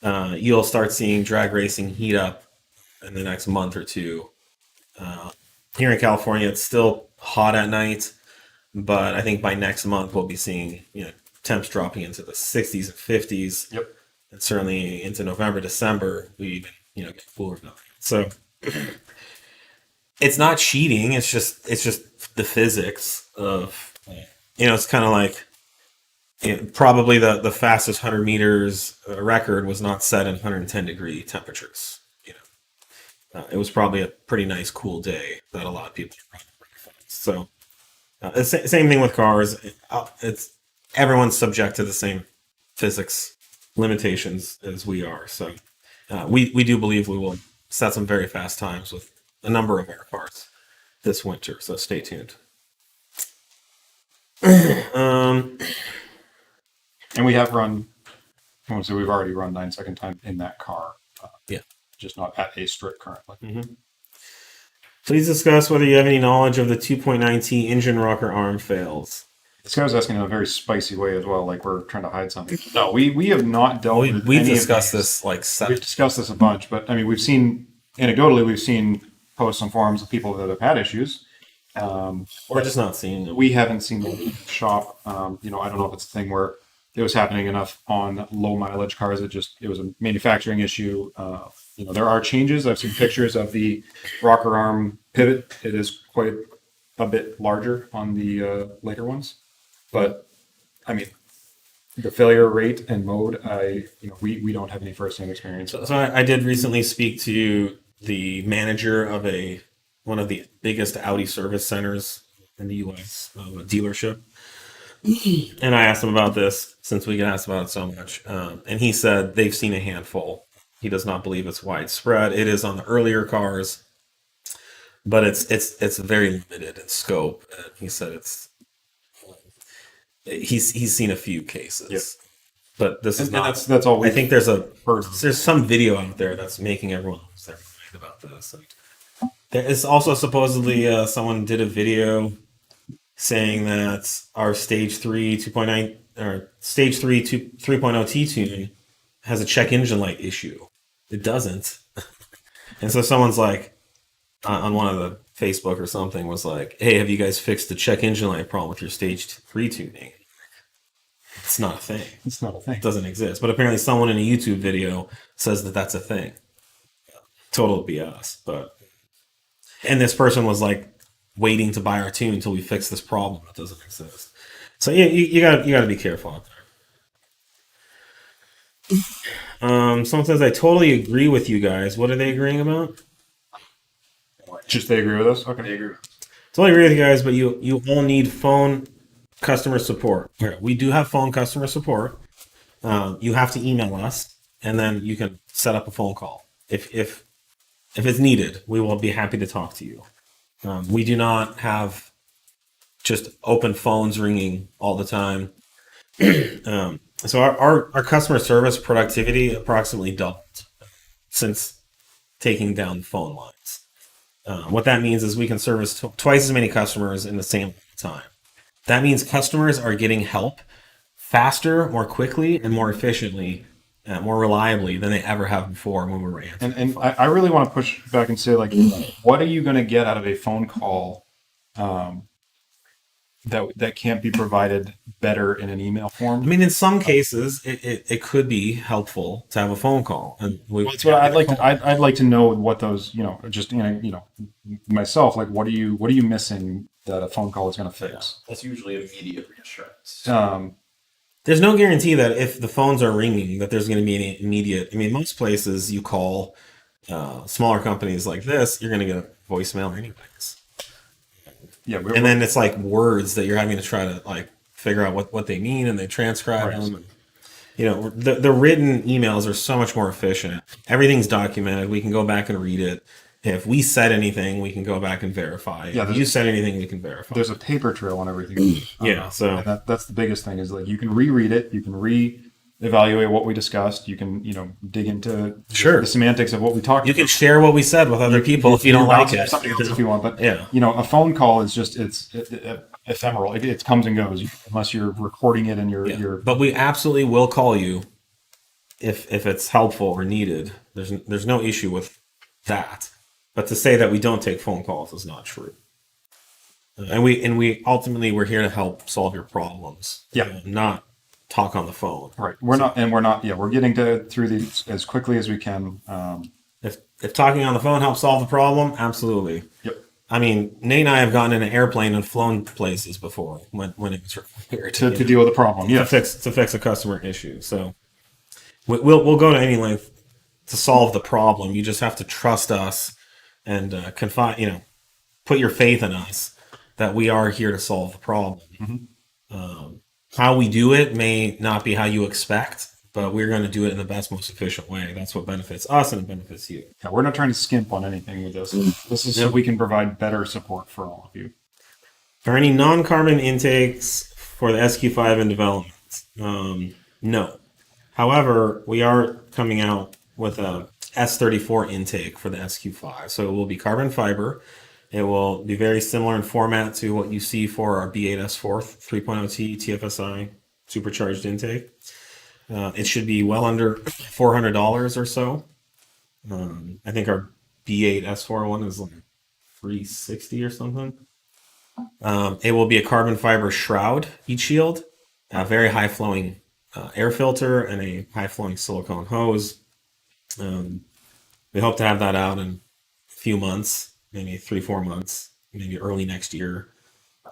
You'll start seeing drag racing heat up in the next month or two. Here in California, it's still hot at night, but I think by next month we'll be seeing temps dropping into the 60s and 50s. Yep. And certainly into November, December, we even get cooler now. So it's not cheating. It's just the physics of it's kind of like probably the fastest 100 meters record was not set in 110-degree temperatures. It was probably a pretty nice cool day that a lot of people are running pretty fast. So same thing with cars. It's everyone's subject to the same physics limitations as we are. So we do believe we will set some very fast times with a number of our cars this winter. So stay tuned. And we have run, so we've already run 9-second time in that car. Yeah. Just not at a strip currently. Mm-hmm. Please discuss whether you have any knowledge of the 2.9T engine rocker arm fails. This guy was asking in a very spicy way as well, like we're trying to hide something. No, we have not dealt with We've any of discussed these. this like We've discussed this a bunch, but I mean, we've seen, anecdotally, we've seen posts on forums of people that have had issues. We're just not seeing them. We haven't seen the shop. I don't know if it's a thing where it was happening enough on low mileage cars. It was a manufacturing issue. There are changes. I've seen pictures of the rocker arm pivot. It is quite a bit larger on the later ones, but I mean, the failure rate and mode, we don't have any first-hand experience. So I did recently speak to the manager of one of the biggest Audi service centers in the U.S., a dealership. And I asked him about this, since we get asked about it so much. And he said they've seen a handful. He does not believe it's widespread. It is on the earlier cars, but it's very limited in scope. And he said he's seen a few cases. Yep. But this is not. That's all. I think there's some video out there that's making everyone lose their mind about this. And there is also supposedly someone did a video saying that our stage 3 2.9 or stage 3 3.0 T tune has a check engine light issue. It doesn't. And so someone's like on one of the Facebook or something was like, "Hey, have you guys fixed the check engine light problem with your stage 3 tuning?" It's not a thing. It's not a thing. It doesn't exist. But apparently someone in a YouTube video says that that's a thing. Total BS. And this person was like waiting to buy our tune until we fix this problem that doesn't exist. So yeah, you gotta be careful out there. Someone says, I totally agree with you guys. What are they agreeing about? Just they agree with us? Okay. They agree. Totally agree with you guys, but you all need phone customer support. Here, we do have phone customer support. You have to email us, and then you can set up a phone call. If it's needed, we will be happy to talk to you. We do not have just open phones ringing all the time. So our customer service productivity approximately doubled since taking down phone lines. What that means is we can service twice as many customers in the same time. That means customers are getting help faster, more quickly, and more efficiently, more reliably than they ever have before when we were answering. And I really want to push back and say, like, what are you going to get out of a phone call that can't be provided better in an email form? I mean, in some cases, it could be helpful to have a phone call, and that's what I'd like to know what those, just myself, like, what are you missing that a phone call is going to fix? That's usually immediate reassurance. There's no guarantee that if the phones are ringing that there's going to be any immediate. I mean, most places you call smaller companies like this, you're going to get a voicemail anyways. Yeah, and then it's like words that you're having to try to like figure out what they mean, and they transcribe them. And, the written emails are so much more efficient. Everything's documented. We can go back and read it. If we said anything, we can go back and verify. Yeah, if you said anything, we can verify. There's a paper trail on everything. Yeah, so and that's the biggest thing is like you can reread it, you can reevaluate what we discussed, you can dig into the semantics of what we talked. You can share what we said with other people if you don't like it. Something else if you want, but a phone call is just it's ephemeral. It comes and goes unless you're recording it and you're. But we absolutely will call you if it's helpful or needed. There's no issue with that. But to say that we don't take phone calls is not true. And we ultimately we're here to help solve your problems. Yeah. Not talk on the phone. Right. We're getting through these as quickly as we can. If talking on the phone helps solve the problem, absolutely. Yep. I mean, Nate and I have gotten in an airplane and flown places before when it was required To deal with the problem. to Yes. fix a customer issue. So we'll go to any length to solve the problem. You just have to trust us and confide. Put your faith in us that we are here to solve the problem. How we do it may not be how you expect, but we're going to do it in the best, most efficient way. That's what benefits us and it benefits you. Yeah, we're not trying to skimp on anything with this. This is so we can provide better support for all of you. Are any non-carbon intakes for the SQ5 in development? No. However, we are coming out with a S34 intake for the SQ5. So it will be carbon fiber. It will be very similar in format to what you see for our B8 S4 3.0T TFSI supercharged intake. It should be well under $400 or so. I think our B8 S4 one is like $360 or something. It will be a carbon fiber shroud heat shield, a very high flowing air filter, and a high flowing silicone hose. We hope to have that out in a few months, maybe 3-4 months, maybe early next year.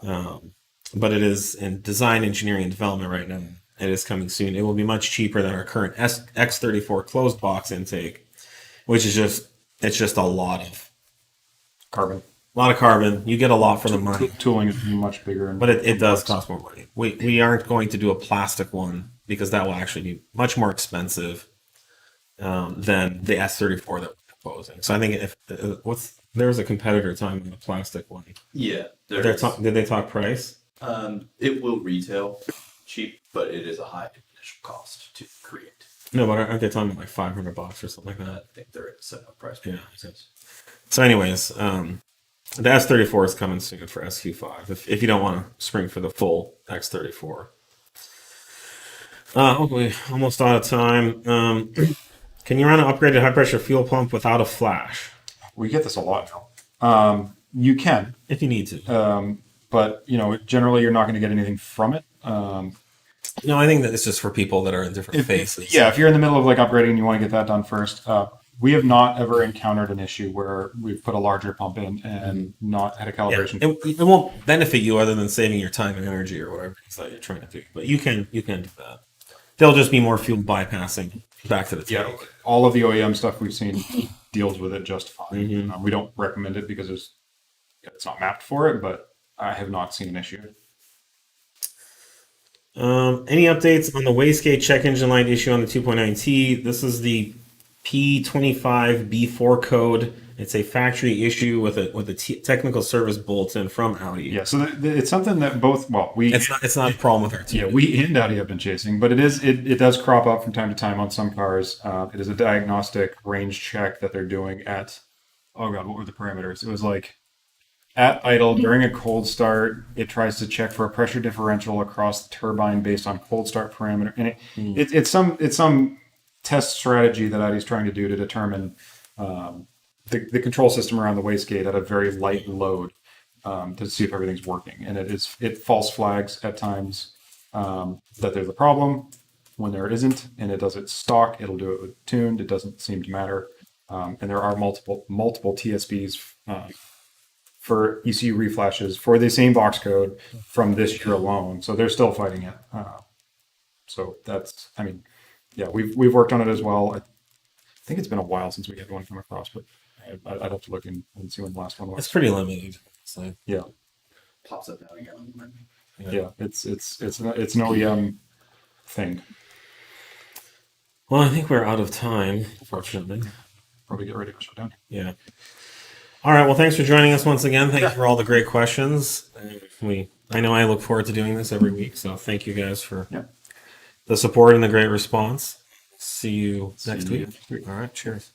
But it is in design, engineering, and development right now. It is coming soon. It will be much cheaper than our current X34 closed box intake, which is just a lot of Carbon. You get a lot for the money, Tooling is much bigger. but it does cost more money. We aren't going to do a plastic one because that will actually be much more expensive than the S34 that we're proposing. So I think if there was a competitor talking about a plastic one. Yeah. Did they talk price? It will retail cheap, but it is a high initial cost to create. No, but aren't they talking about like $500 or something like I that? think they're at a set up price. Yeah. So anyways, the S34 is coming soon for SQ5 if you don't want to spring for the full X34. Okay, almost out of time. Can you run an upgraded high pressure fuel pump without a flash? We get this a lot now. You can, If you need to. but generally you're not going to get anything from it. No, I think that it's just for people that are in different phases. Yeah, if you're in the middle of like upgrading and you want to get that done first, we have not ever encountered an issue where we've put a larger pump in and not had a calibration. It won't benefit you other than saving your time and energy or whatever it is that you're trying to do. But you can do that. There'll just be more fuel bypassing back to the tank. Yeah, all of the OEM stuff we've seen deals with it just fine. We don't recommend it because it's not mapped for it, but I have not seen an issue. Any updates on the wastegate check engine light issue on the 2.9T? This is the P25 B4 code. It's a factory issue with a technical service bulletin from Audi. Yeah, so it's something that It's not a problem with our team. Yeah, we and Audi have been chasing, but it does crop up from time to time on some cars. It is a diagnostic range check that they're doing at, oh god, what were the parameters? It was like at idle during a cold start, it tries to check for a pressure differential across the turbine based on cold start parameter, and it's some test strategy that Audi's trying to do to determine the control system around the wastegate at a very light load to see if everything's working. And it false flags at times that there's a problem when there isn't, and it does it stock. It'll do it with tuned. It doesn't seem to matter. And there are multiple TSBs for ECU reflashes for the same box code from this year alone. So they're still fighting it. So that's, I mean, yeah, we've worked on it as well. I think it's been a while since we had one come across, but I'd have to look and see when the last one was. It's pretty limited. So. Yeah. Pops up now again. Yeah, it's an OEM thing. Well, I think we're out of time, unfortunately. Probably get ready to shut down. Yeah. All right. Well, thanks for joining us once again. Thank you for all the great questions. I know I look forward to doing this every week, so thank you guys for the support and the great response. See you next week. All right. Cheers.